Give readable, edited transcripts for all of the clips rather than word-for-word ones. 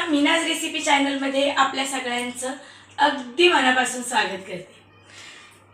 मीनाज recipe चॅनलमध्ये आपल्या सगळ्यांचं अगदी मनापासून स्वागत करते।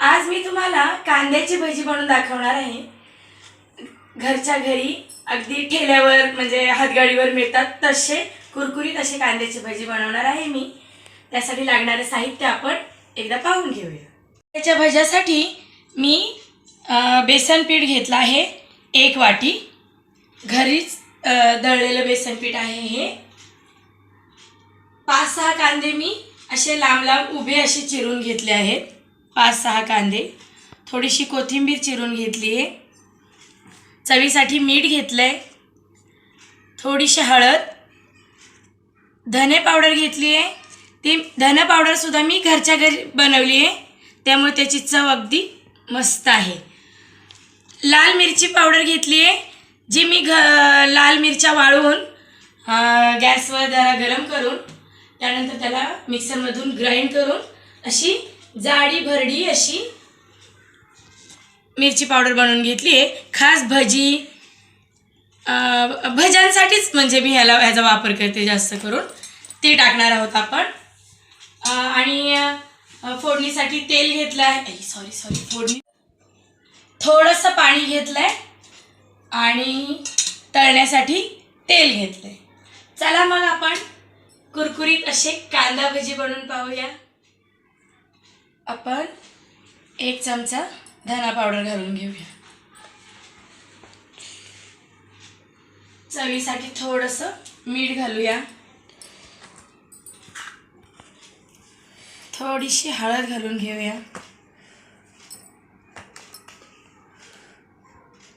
आज मी तुम्हाला कांद्याची भजी बनवून दाखवणार आहे। घरच्या घरी अगदी ठेल्यावर म्हणजे हातगाडीवर मिळतात तसे कुरकुरीत असे कांद्याची भजी बनवणार आहे मी। त्यासाठी लागणारे साहित्य आपण एकदा पाहून घेऊया। त्याच्या भज्यासाठी मी बेसन पीठ घेतलं आहे 1 वाटी। घरीच दळलेलं बेसन पीठ आहे हे। 5-6 कांदे मी असे लांब लांब उभे असे चिरून घेतले आहेत। 5-6 कांदे, थोडीशी कोथिंबीर चिरून घेतली आहे। चवीसाठी मीठ घेतलंय, थोडीशी हळद, धने पावडर घेतली आहे। ती धने पावडर सुद्धा मी घरच्या घरी बनवली आहे, त्यामुळे त्याची चव अगदी मस्त आहे। लाल मिरची पावडर घेतली आहे, जी मी लाल मिरच्या वाळवून गॅसवर जरा गरम करून त्यानंतर त्याला मिक्सरमधून ग्राइंड करून अशी जाडी भरडी अशी मिरची पावडर बनवून घेतली आहे। खास भज्यांसाठीच म्हणजे मी ह्याचा वापर करते जास्त करून। ते टाकणार आहोत आपण। आणि फोडणीसाठी तेल घेतलं आहे, फोडणी थोडंसं पाणी घेतलं आहे आणि तळण्यासाठी तेल घेतलं आहे। चला मग आपण कुरकुरीत असे कांदा भजी बनवून पाहूया। आपण 1 चमचा धना पावडर घालून घेऊया। चवीसाठी थोडंसं मीठ घालूया, थोडीशी हळद घालून घेऊया,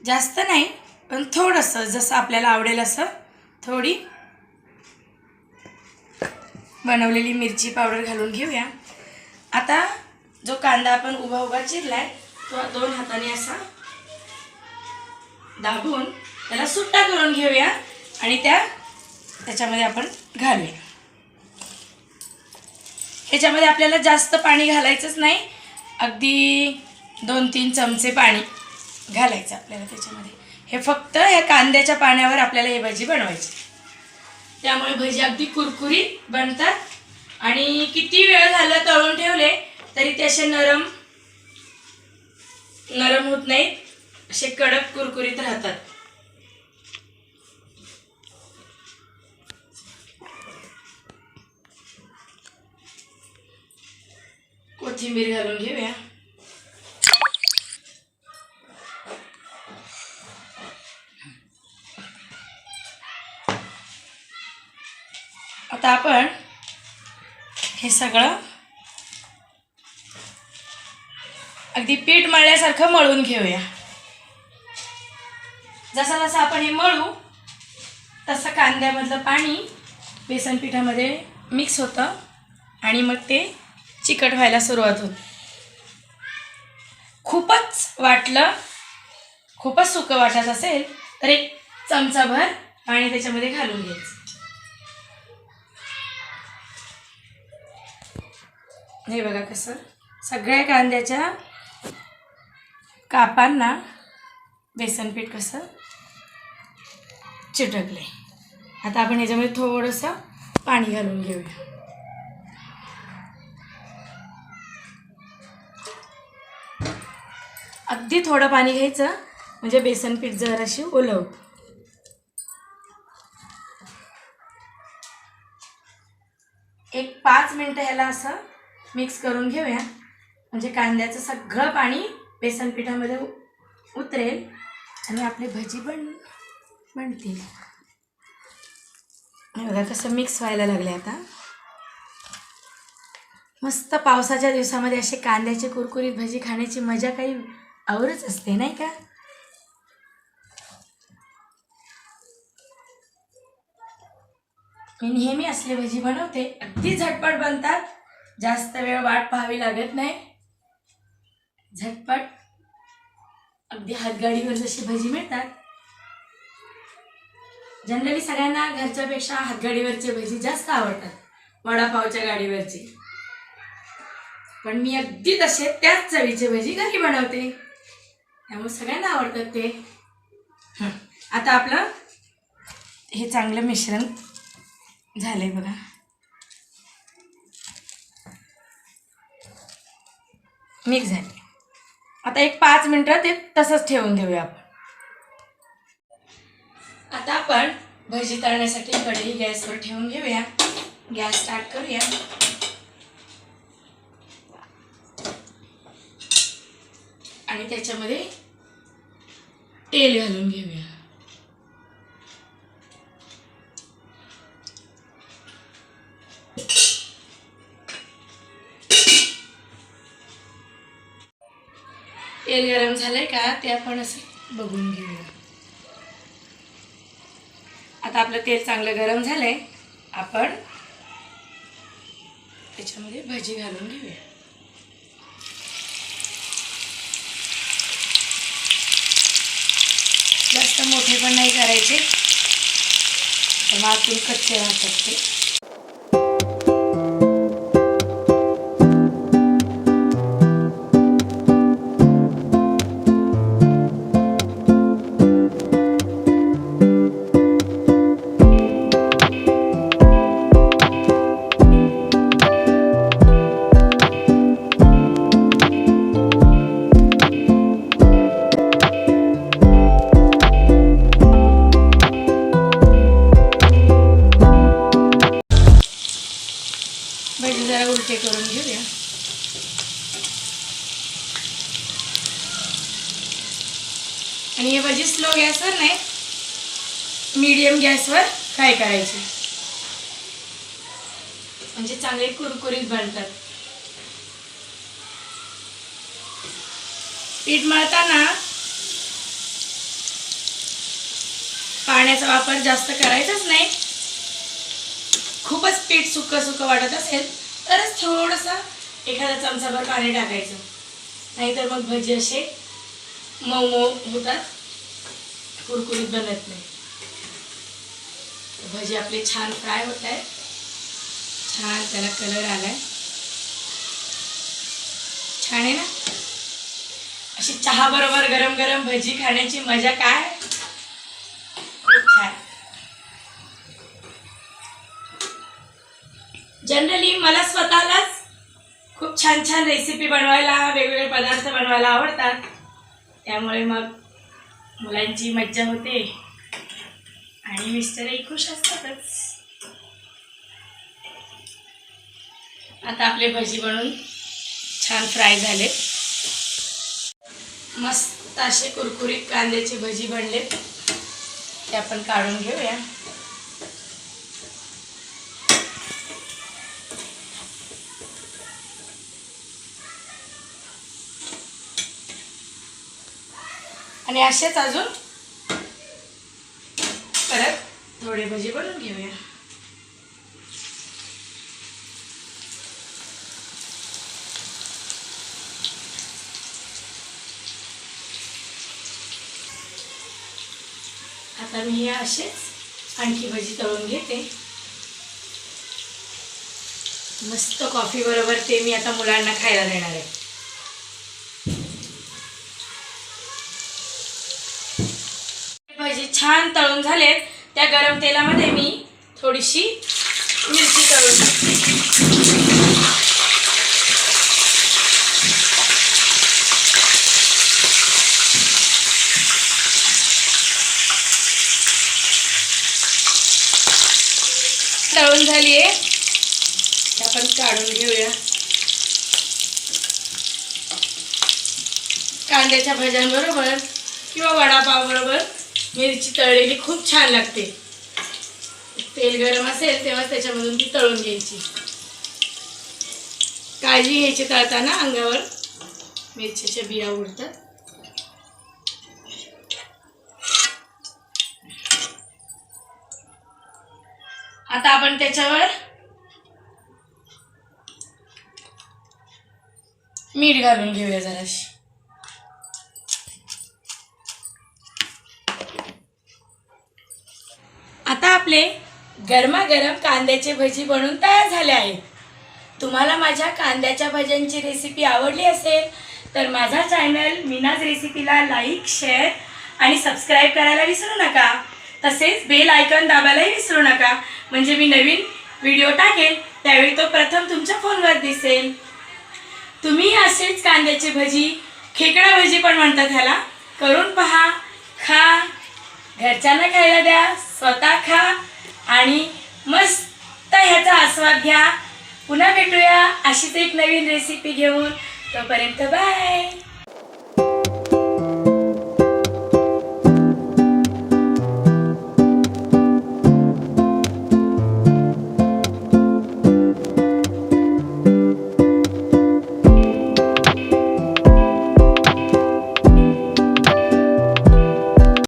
जास्त नाही पण थोडंसं जसं आपल्याला आवडेल असं। थोडी बनवलेली मिरची पावडर घालून घेऊया। आता जो कांदा आपण उभा उभा चिरलाय तो 2 हाताने असा दाबून त्याला सुट्टा करून घेऊया आणि त्याच्यामध्ये आपण घालूया। ह्याच्यामध्ये आपल्याला जास्त पाणी घालायचंच नाही, अगदी 2-3 चमचे पाणी घालायचं आपल्याला त्याच्यामध्ये। हे फक्त या कांद्याच्या पाण्यावर आपल्याला ही भजी बनवायची, त्यामुळे भजी अगदी कुरकुरीत बनतात। आणि किती वेळ झालं तळून ठेवले तरी ते असे नरम होत नाहीत, असे कडक कुरकुरीत राहतात। कोथिंबीर घालून घेऊया। आता आपण हे सगळं अगदी पीठ मळल्यासारखं मळून घेऊया। जसं जसं आपण हे मळू तसं कांद्यामधलं पाणी बेसन पिठामध्ये मिक्स होतं आणि मग ते चिकट व्हायला सुरुवात होते। खूपच सुकं वाटत असेल तर 1 चमचाभर पाणी त्याच्यामध्ये घालून घ्यायचं। हे बघा कसं सगळ्या कांद्याच्या कापांना बेसन पीठ कसं चिटकले। आता आपण ह्याच्यामध्ये थोडंसं पाणी घालून घेऊया। अगदी थोडं पाणी घ्यायचं म्हणजे बेसन पीठ जराशी ओलवतं। एक 5 मिनिटं ह्याला असं मिक्स करून घेऊया, म्हणजे कांद्याचं सगळं पाणी बेसन पिठामध्ये उतरेल आणि आपली भजी बनतील। बघा कसं मिक्स व्हायला लागले। आता मस्त पावसाच्या दिवसामध्ये असे कांद्याची कुरकुरीत भजी खाण्याची मजा काही औरच असते, नाही का? मी नेहमी असले भजी बनवते, अगदी झटपट बनतात, जास्त वेळ वाट पाहावी लागत नाही। झटपट अगदी हातगाडीवर जशी भजी मिळतात। जनरली सगळ्यांना घरच्यापेक्षा हातगाडीवरचे भजी जास्त आवडतात, वडापावच्या गाडीवरचे। पण मी अगदी तसे त्याच चवीचे भजी घरी बनवते, त्यामुळे सगळ्यांना आवडतात ते। आता आपलं हे चांगलं मिश्रण झाले बघा. मिक्स झाले. आता एक 5 मिनिटं ते तसंच ठेवून देऊया आपण. आता आपण भजी तळण्यासाठी कढई गॅसवर ठेवून घेऊया. गॅस स्टार्ट करूया. आणि त्याच्यामध्ये तेल घालून घेऊया. तेल गरम झालंय का ते आपण असं बघून घेऊया. आता आपलं तेल चांगलं गरम झालंय. आपण त्याच्यामध्ये भजी घालून घेऊया. जास्त मोठे पण नाही करायचे, तर मग आतून कच्चे राहतात ते. भजी जरा उलटे करून घेऊया. आणि हे भजी स्लो गॅसवर नाही, मीडियम गॅसवर फ्राय करायची, म्हणजे चांगले कुरकुरीत बनतात. पीठ मळताना पाण्याचा वापर जास्त करायचाच नाही. खूपच पीठ सुकं सुकं वाटत असेल तरच थोडंसं एखादा चमचाभर पाणी टाकायचं, नाहीतर मग भजी असे मऊ मऊ होतात, कुरकुरीत बनत नाही. भजी आपले छान फ्राय होत आहे. छान त्याला कलर आलाय. छान आहे ना. अशी चहा बरोबर गरम गरम भजी खाण्याची मजा काय, खूप छान. जनरली मला स्वतःलाच खूप छान छान रेसिपी बनवायला, वेगवेगळे पदार्थ बनवायला आवडतात. त्यामुळे मग मुलांची मज्जा होते आणि मिस्टरही खुश असतातच. आता आपले भजी बनवून छान फ्राय झाले. मस्त असे कुरकुरीत कांद्याचे भजी बनले. ते आपण काढून घेऊया. आणि असेच अजून परत थोडे भजी बनवून घेऊया. आता मी हे असेच आणखी भजी तळून घेते. मस्त कॉफी बरोबर ते मी आता मुलांना खायला देणार आहे. भजी छान तळून झालेत. त्या गरम तेलामध्ये मी थोडीशी मिरची तळून तळून झाली आहे. आपण काढून घेऊया. कांद्याच्या भज्यांबरोबर किंवा वडापाव बरोबर मिरची तळलेली खूप छान लागते. तेल गरम असेल तेव्हा त्याच्यामधून ती तळून घ्यायची. काळजी घ्यायची तळताना, अंगावर मिरचीच्या बिया उडतात. आता आपण त्याच्यावर मीठ घालून घेऊया जराशी. आता आपले गरमागरम कांद्याचे भजी बनवून तयार झाले आहेत. तुम्हाला माझ्या कांद्याच्या भज्यांची रेसिपी आवडली असेल तर माझा चॅनल मीनाज रेसिपीला लाईक, शेअर आणि सबस्क्राईब करायला विसरू नका. तसेच बेल आयकॉन दाबायलाही विसरू नका, म्हणजे मी नवीन व्हिडिओ टाकेल त्यावेळी तो प्रथम तुमच्या फोनवर दिसेल. तुम्ही असेच कांद्याची भजी, खेकडा भजी पण म्हणतात ह्याला, करून पहा, खा, घरच्यांना खायला द्या, स्वतः खा आणि मस्त ह्याचा आस्वाद घ्या. पुन्हा भेटूया अशीच एक नवीन रेसिपी घेऊन. तोपर्यंत बाय.